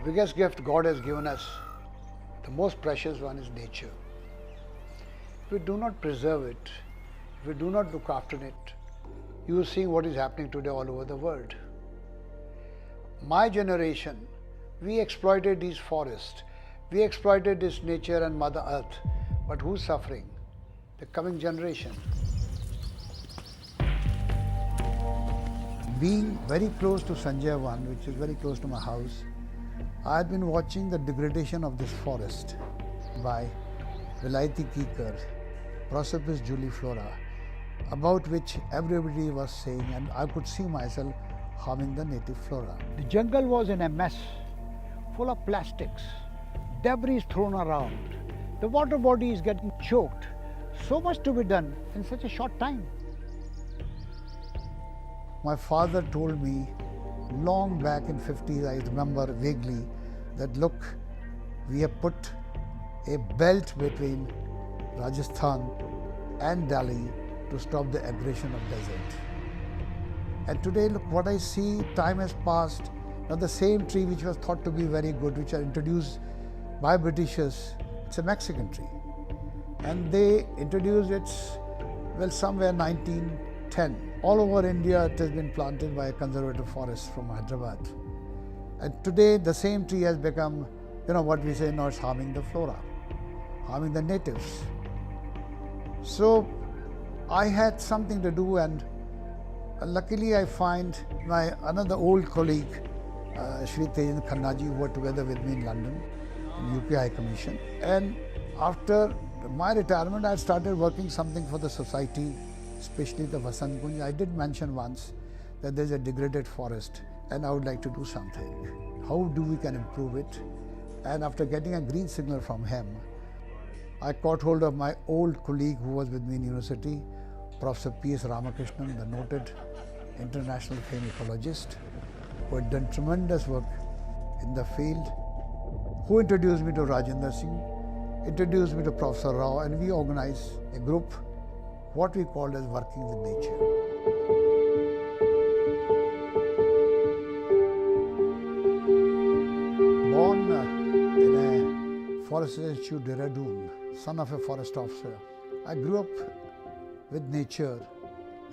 biggest gift God has given us, the most precious one, is nature. If we do not preserve it, if we do not look after it, you are seeing what is happening today all over the world. My generation, we exploited these forests, we exploited this nature and Mother Earth, but who's suffering? The coming generation. Being very close to Sanjay 1, which is very close to my house, I had been watching the degradation of this forest by Vilayati Kikar, Prosopis juliflora, about which everybody was saying, and I could see myself harming the native flora. The jungle was in a mess, full of plastics, debris thrown around. The water body is getting choked. So much to be done in such a short time. My father told me long back in 50s, I remember vaguely, that look, we have put a belt between Rajasthan and Delhi to stop the aggression of desert. And today, look what I see, time has passed. Now the same tree which was thought to be very good, which are introduced by Britishers, it's a Mexican tree. And they introduced it, well, somewhere 1910. All over India, it has been planted by a conservative forest from Hyderabad. And today, the same tree has become, what we say now, it's harming the flora, harming the natives. So, I had something to do, and luckily I find my another old colleague, Shri Tejendra Khanna ji, who were together with me in London, in UK High Commission. And after my retirement, I started working something for the society, especially the Vasant Kunj. I did mention once that there's a degraded forest and I would like to do something. How do we can improve it? And after getting a green signal from him, I caught hold of my old colleague who was with me in university, Professor P.S. Ramakrishnan, the noted international famed ecologist, who had done tremendous work in the field, who introduced me to Rajendra Singh, introduced me to Professor Rao, and we organized a group, what we called as Working with Nature. Born in a forest institute, Dehradun, son of a forest officer, I grew up with nature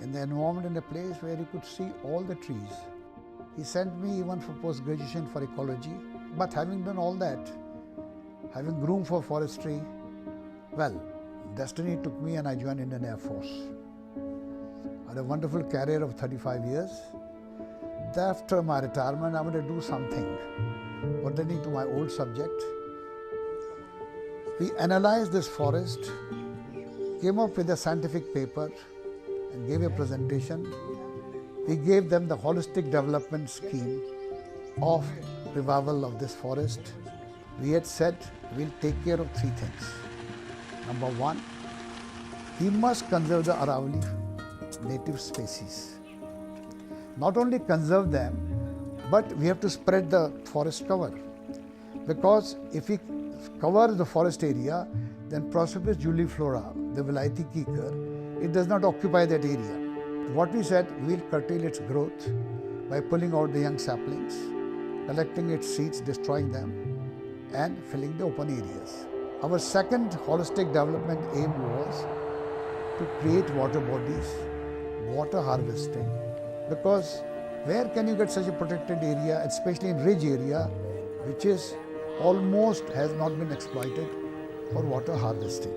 in the environment, in a place where you could see all the trees. He sent me even for post-graduation for ecology, but having done all that, having groomed for forestry, well, destiny took me and I joined Indian Air Force. I had a wonderful career of 35 years. After my retirement, I wanted to do something pertaining to my old subject. We analyzed this forest, came up with a scientific paper and gave a presentation. We gave them the holistic development scheme of revival of this forest. We had said we'll take care of three things. Number one, we must conserve the Aravalli native species. Not only conserve them, but we have to spread the forest cover. Because if we cover the forest area, then Prosopis juliflora, the Vilayati Kikar, it does not occupy that area. What we said, we'll curtail its growth by pulling out the young saplings, collecting its seeds, destroying them, and filling the open areas. Our second holistic development aim was to create water bodies, water harvesting, because where can you get such a protected area, especially in ridge area, which is almost has not been exploited for water harvesting.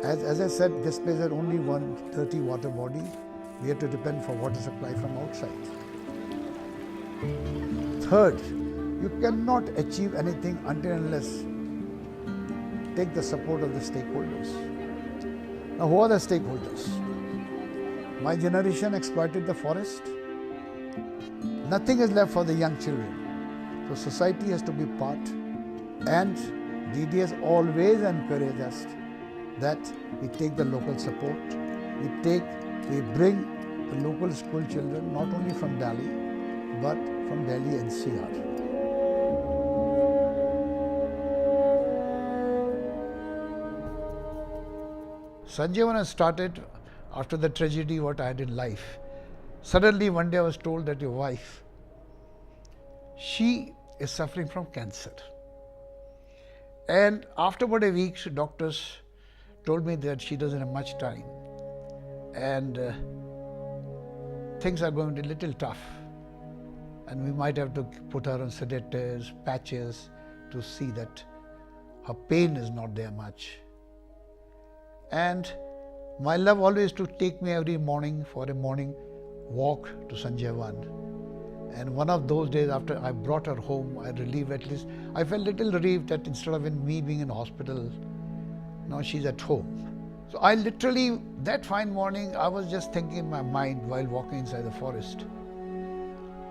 As I said, this place had only 130 water body. We had to depend for water supply from outside. Third, you cannot achieve anything until unless take the support of the stakeholders. Now, who are the stakeholders? My generation exploited the forest. Nothing is left for the young children. So society has to be part, and DD has always encouraged us that we take the local support, we bring the local school children not only from Delhi, but from Delhi NCR. Sanjay, when I started after the tragedy what I had in life, suddenly one day I was told that your wife, she is suffering from cancer. And after about a week, doctors told me that she doesn't have much time and things are going to be a little tough. And we might have to put her on sedatives, patches to see that her pain is not there much. And my love always to take me every morning for a morning walk to Sanjay 1. And one of those days after I brought her home, I relieved at least. I felt a little relieved that instead of me being in hospital, now she's at home. So I literally, that fine morning, I was just thinking in my mind while walking inside the forest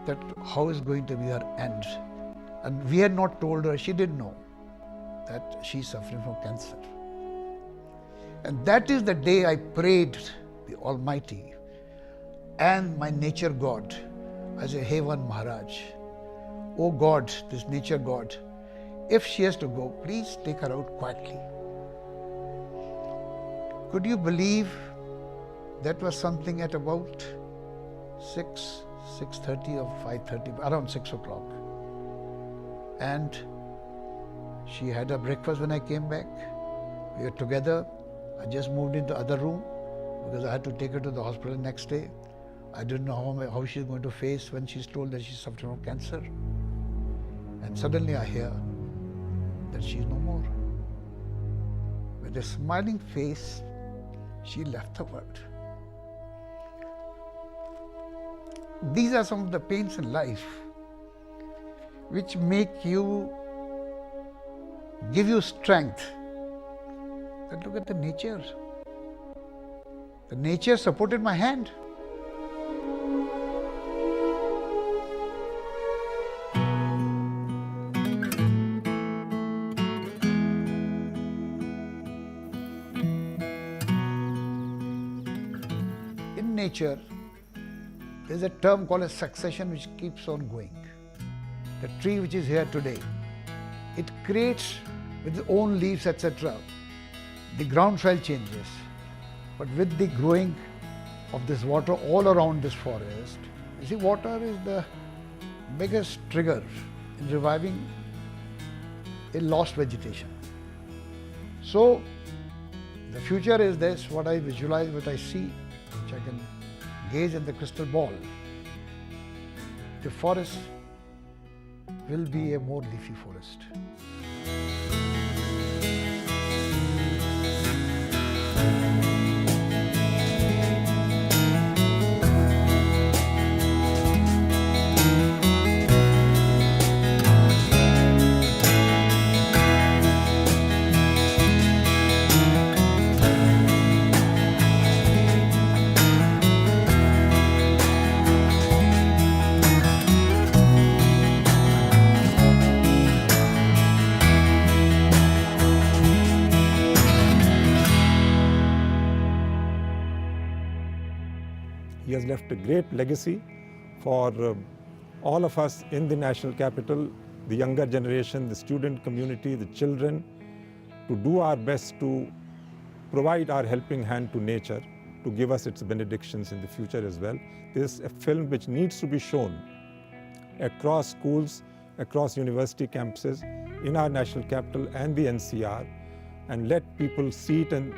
that how is going to be her end. And we had not told her, she didn't know that she's suffering from cancer. And that is the day I prayed the Almighty and my nature God. I say, hey one Maharaj, oh God, this nature God, if she has to go, please take her out quietly. Could you believe that was something at about 6:30 or 5:30, around 6 o'clock. And she had her breakfast when I came back. We were together. I just moved into the other room because I had to take her to the hospital next day. I didn't know how she's going to face when she's told that she's suffering from cancer. And suddenly I hear that she's no more. With a smiling face, she left the world. These are some of the pains in life which make you, give you strength. And look at the nature. The nature supported my hand. In nature, there is a term called a succession which keeps on going. The tree which is here today, it creates with its own leaves, etc. The ground soil changes. But with the growing of this water all around this forest, you see, water is the biggest trigger in reviving a lost vegetation. So, the future is this, what I visualize, what I see, which I can gaze in the crystal ball. The forest will be a more leafy forest. He has left a great legacy for all of us in the national capital, the younger generation, the student community, the children, to do our best to provide our helping hand to nature, to give us its benedictions in the future as well. This is a film which needs to be shown across schools, across university campuses, in our national capital and the NCR, and let people see it and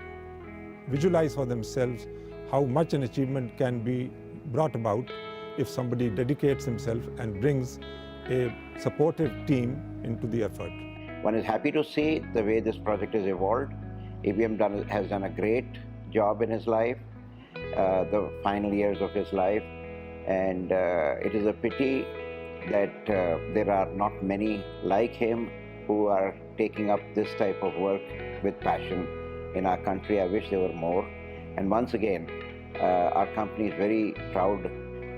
visualize for themselves how much an achievement can be brought about if somebody dedicates himself and brings a supportive team into the effort. One is happy to see the way this project has evolved. AVM has done a great job in his life, the final years of his life, and it is a pity that there are not many like him who are taking up this type of work with passion in our country. I wish there were more. And once again, our company is very proud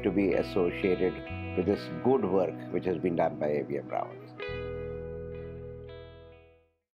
to be associated with this good work which has been done by AVM Rawat.